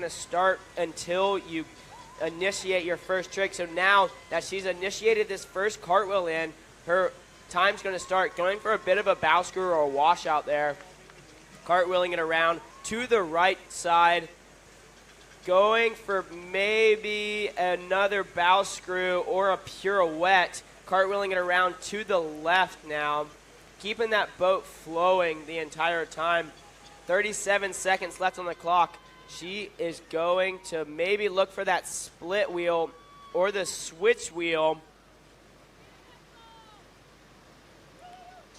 to start until you initiate your first trick. So now that she's initiated this first cartwheel in, her time's going to start going for a bit of a bow screw or a washout there. Cartwheeling it around to the right side. Going for maybe another bow screw or a pirouette. Cartwheeling it around to the left now. Keeping that boat flowing the entire time. 37 seconds left on the clock. She is going to maybe look for that split wheel or the switch wheel.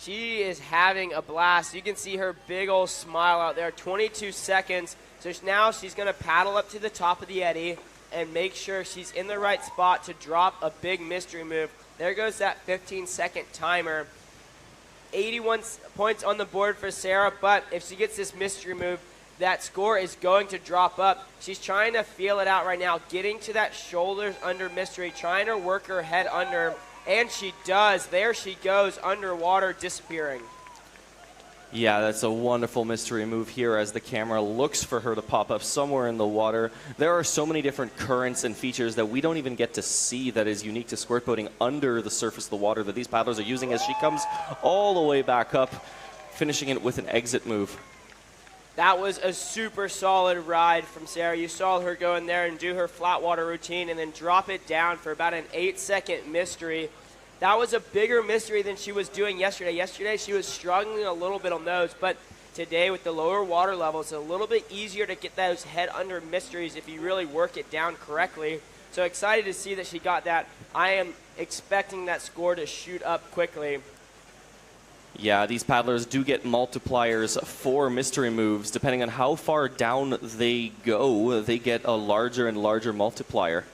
She is having a blast. You can see her big old smile out there. 22 seconds. So now she's going to paddle up to the top of the eddy and make sure she's in the right spot to drop a big mystery move. There goes that 15-second timer. 81 points on the board for Sara, but if she gets this mystery move, that score is going to drop up. She's trying to feel it out right now, getting to that shoulders under mystery, trying to work her head under, and she does. There she goes, underwater, disappearing. Yeah, that's a wonderful mystery move here as the camera looks for her to pop up somewhere in the water. There are so many different currents and features that we don't even get to see that is unique to squirt boating under the surface of the water that these paddlers are using as she comes all the way back up, finishing it with an exit move. That was a super solid ride from Sara. You saw her go in there and do her flat water routine and then drop it down for about an 8-second mystery. That was a bigger mystery than she was doing yesterday. Yesterday she was struggling a little bit on those, but today with the lower water levels, it's a little bit easier to get those head under mysteries if you really work it down correctly. So excited to see that she got that. I am expecting that score to shoot up quickly. Yeah, these paddlers do get multipliers for mystery moves. Depending on how far down they go, they get a larger and larger multiplier.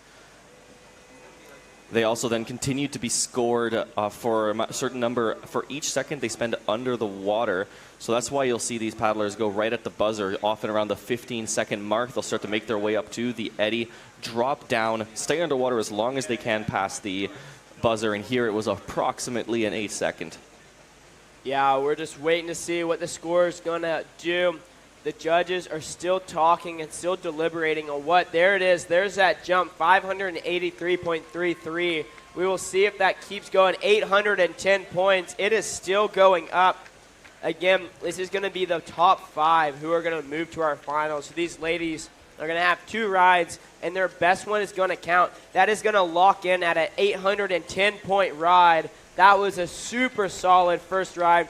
They also then continue to be scored for a certain number for each second they spend under the water. So that's why you'll see these paddlers go right at the buzzer, often around the 15-second mark. They'll start to make their way up to the eddy, drop down, stay underwater as long as they can past the buzzer. And here it was approximately an 8-second. Yeah, we're just waiting to see what the score is going to do. The judges are still talking and still deliberating on what. There it is. There's that jump, 583.33. We will see if that keeps going. 810 points. It is still going up. Again, this is going to be the top 5 who are going to move to our finals. So these ladies are going to have 2 rides, and their best one is going to count. That is going to lock in at an 810-point ride. That was a super solid first ride.